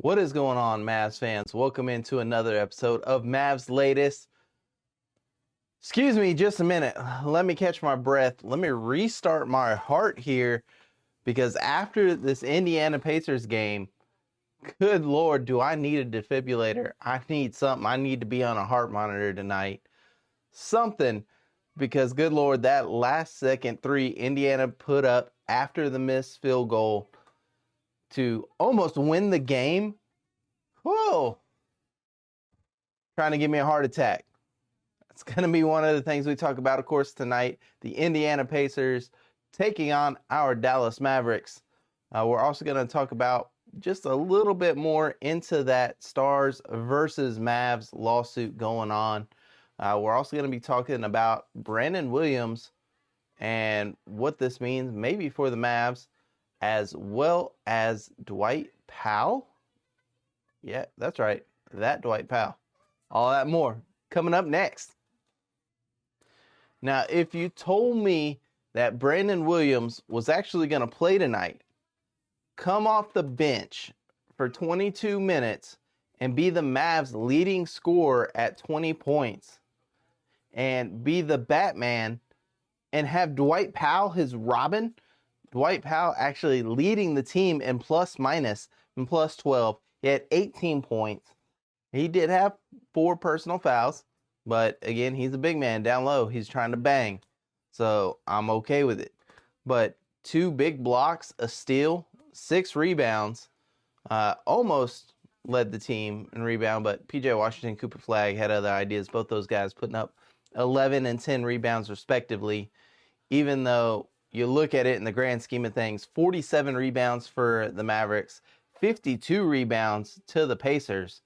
What is going on, Mavs fans? Welcome into another episode of Mavs Latest. Excuse me just a minute. Let me catch my breath. Let me restart my heart here, because after this Indiana Pacers game, good Lord, do I need a defibrillator. I need something. I need to be on a heart monitor tonight. Something, because good Lord, that last second three Indiana put up after the missed field goal to almost win the game. Whoa. Trying to give me a heart attack. It's going to be one of the things we talk about, of course, tonight. The Indiana Pacers taking on our Dallas Mavericks. We're also going to talk about just a little bit more into that Stars versus Mavs lawsuit going on. We're also going to be talking about Brandon Williams and what this means maybe for the Mavs, as well as Dwight Powell. Yeah, that's right. That Dwight Powell. All that more coming up next. Now, if you told me that Brandon Williams was actually going to play tonight, come off the bench for 22 minutes and be the Mavs' leading scorer at 20 points, and be the Batman, and have Dwight Powell his Robin, Dwight Powell actually leading the team in plus minus and plus 12. He had 18 points. He did have 4 personal fouls, but again, he's a big man down low. He's trying to bang, so I'm okay with it. But 2 big blocks, a steal, 6 rebounds, almost led the team in rebound, but PJ Washington, Cooper Flagg had other ideas. Both those guys putting up 11 and 10 rebounds respectively, even though you look at it in the grand scheme of things, 47 rebounds for the Mavericks, 52 rebounds to the Pacers.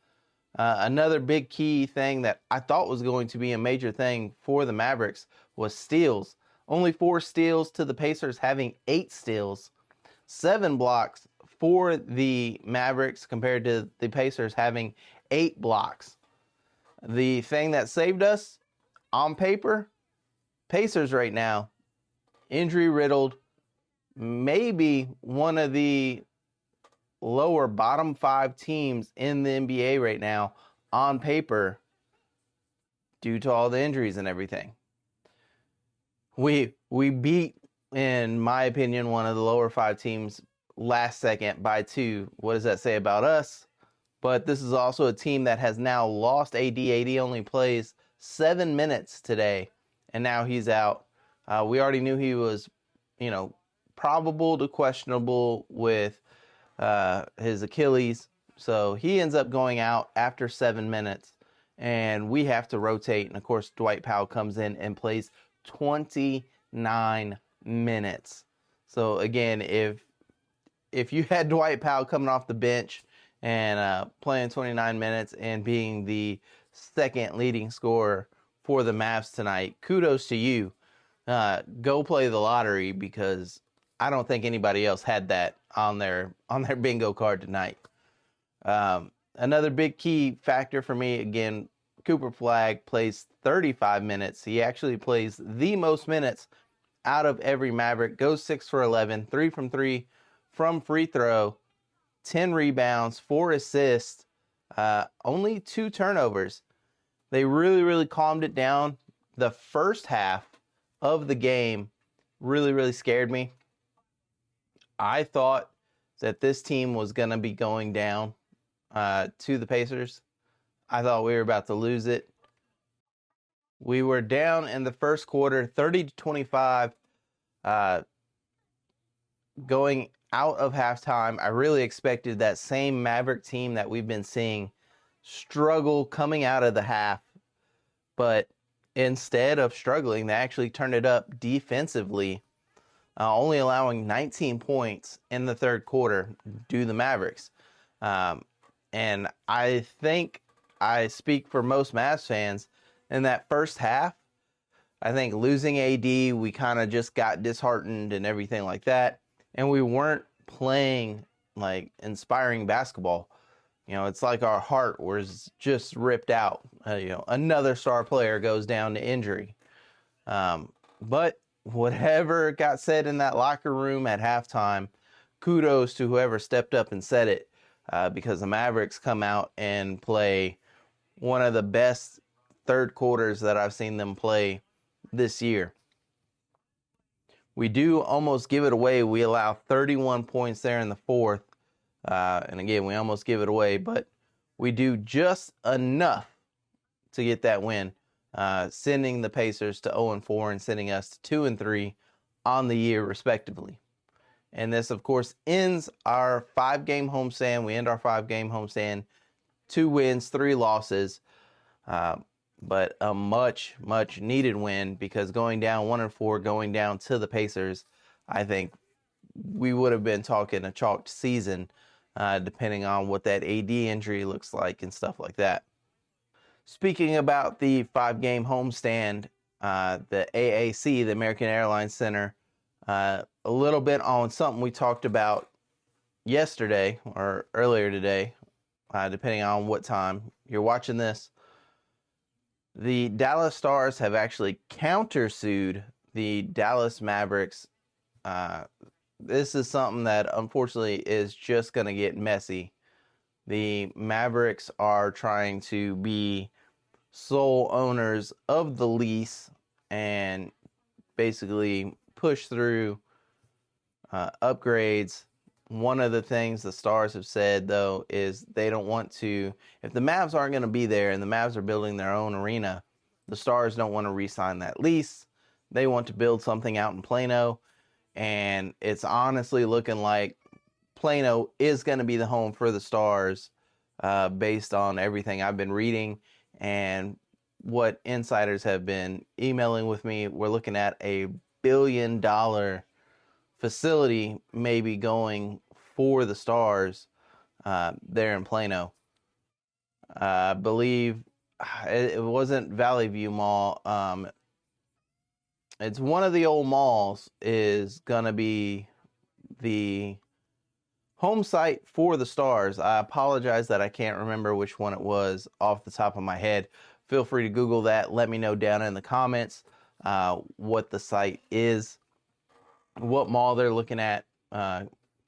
Another big key thing that I thought was going to be a major thing for the Mavericks was steals. Only 4 steals to the Pacers having 8 steals. 7 blocks for the Mavericks compared to the Pacers having 8 blocks. The thing that saved us, on paper, Pacers right now, injury riddled, maybe one of the lower bottom 5 teams in the NBA right now on paper, due to all the injuries and everything. We beat, in my opinion, one of the lower 5 teams last second by 2. What does that say about us? But this is also a team that has now lost AD. AD only plays 7 minutes today, and now he's out. We already knew he was, probable to questionable with his Achilles. So he ends up going out after 7 minutes, and we have to rotate. And of course, Dwight Powell comes in and plays 29 minutes. So again, if you had Dwight Powell coming off the bench and playing 29 minutes and being the second leading scorer for the Mavs tonight, kudos to you. Go play the lottery, because I don't think anybody else had that on their bingo card tonight. Another big key factor for me, again, Cooper Flagg plays 35 minutes. He actually plays the most minutes out of every Maverick. Goes 6 for 11, 3 from 3 from free throw, 10 rebounds, 4 assists, only 2 turnovers. They really calmed it down. The first half of the game really scared me. I thought that this team was going to be going down to the Pacers. I thought we were about to lose it. We were down in the first quarter, 30-25, going out of halftime. I really expected that same Maverick team that we've been seeing struggle coming out of the half. But instead of struggling, they actually turned it up defensively, only allowing 19 points in the third quarter due to the Mavericks. And I think I speak for most Mavs fans. In that first half, I think losing AD, we kind of just got disheartened and everything like that. And we weren't playing like inspiring basketball. It's like our heart was just ripped out. Another star player goes down to injury. But whatever got said in that locker room at halftime, kudos to whoever stepped up and said it. because the Mavericks come out and play one of the best third quarters that I've seen them play this year. We do almost give it away. We allow 31 points there in the fourth. And again, we almost give it away, but we do just enough to get that win, sending the Pacers to 0-4 and sending us to 2-3 on the year, respectively. And this, of course, ends our 5-game homestand. We end our 5-game homestand, 2 wins, 3 losses. But a much, much needed win, because going down 1-4, going down to the Pacers, I think we would have been talking a chalked season, depending on what that AD injury looks like and stuff like that. Speaking about the 5-game homestand, the AAC, the American Airlines Center, a little bit on something we talked about yesterday or earlier today, depending on what time you're watching this. The Dallas Stars have actually countersued the Dallas Mavericks. This is something that unfortunately is just going to get messy. The Mavericks are trying to be sole owners of the lease and basically push through upgrades. One of the things the Stars have said, though, is they don't want to, if the Mavs aren't going to be there and the Mavs are building their own arena, the Stars don't want to re-sign that lease. They want to build something out in Plano, and it's honestly looking like Plano is going to be the home for the Stars, based on everything I've been reading and what insiders have been emailing with me. We're looking at a $1 billion facility maybe going for the Stars there in Plano. I believe it wasn't Valley View Mall. It's one of the old malls is going to be the home site for the Stars. I apologize that I can't remember which one it was off the top of my head. Feel free to Google that. Let me know down in the comments what the site is, what mall they're looking at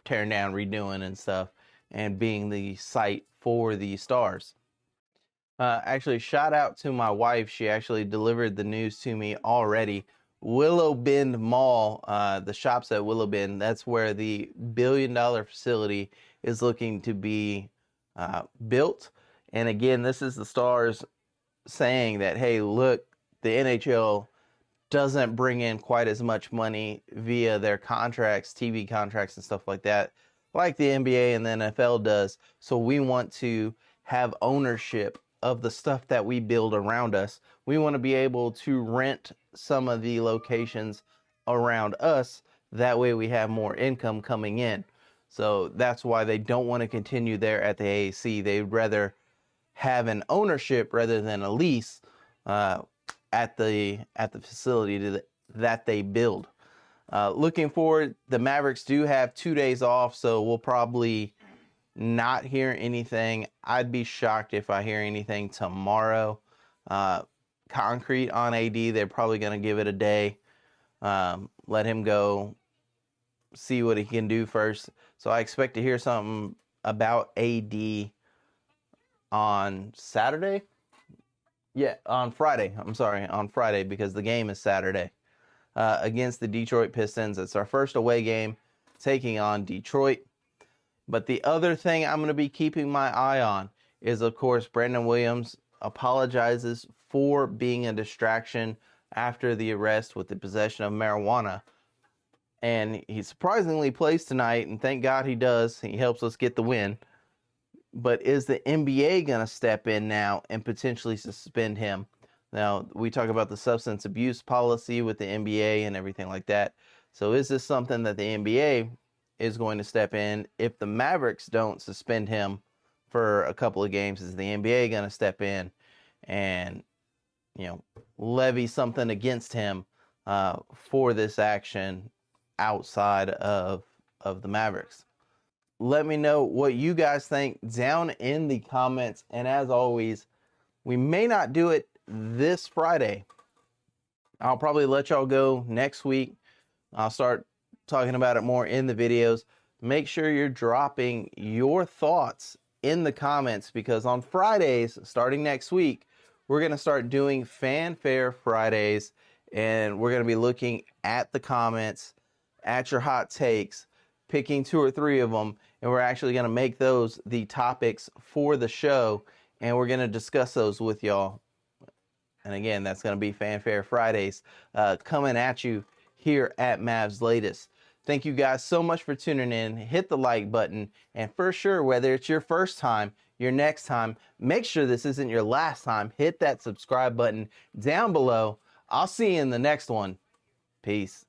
tearing down, redoing and stuff, and being the site for the Stars. Actually, shout out to my wife. She actually delivered the news to me already. Willow Bend Mall, the shops at Willow Bend, that's where the $1 billion facility is looking to be built. And again, this is the Stars saying that, hey, look, the NHL doesn't bring in quite as much money via their contracts, TV contracts and stuff like that, like the NBA and the NFL does. So we want to have ownership of the stuff that we build around us. We want to be able to rent some of the locations around us. That way we have more income coming in. So that's why they don't want to continue there at the AAC. They'd rather have an ownership rather than a lease at the facility that they build. Looking forward, the Mavericks do have 2 days off, so we'll probably not hear anything. I'd be shocked if I hear anything tomorrow. Concrete on AD, they're probably going to give it a day. Let him go, see what he can do first. So I expect to hear something about AD on Saturday. Yeah, on Friday. I'm sorry, on Friday, because the game is Saturday against the Detroit Pistons. It's our first away game taking on Detroit. But the other thing I'm going to be keeping my eye on is, of course, Brandon Williams apologizes for being a distraction after the arrest with the possession of marijuana. And he surprisingly plays tonight, and thank God he does. He helps us get the win. But is the NBA going to step in now and potentially suspend him? Now, we talk about the substance abuse policy with the NBA and everything like that. So is this something that the NBA is going to step in? If the Mavericks don't suspend him for a couple of games, is the NBA going to step in and, levy something against him for this action outside of the Mavericks? Let me know what you guys think down in the comments. And as always, we may not do it this Friday. I'll probably let y'all go next week. I'll start talking about it more in the videos. make sure you're dropping your thoughts in the comments, because on Fridays, starting next week, we're going to start doing Fanfare Fridays, and we're going to be looking at the comments, at your hot takes, picking 2 or 3 of them, and we're actually going to make those the topics for the show, and we're going to discuss those with y'all. And again, that's going to be Fanfare Fridays coming at you here at Mavs Latest. Thank you guys so much for tuning in. Hit the like button. And for sure, whether it's your first time, your next time, make sure this isn't your last time. Hit that subscribe button down below. I'll see you in the next one. Peace.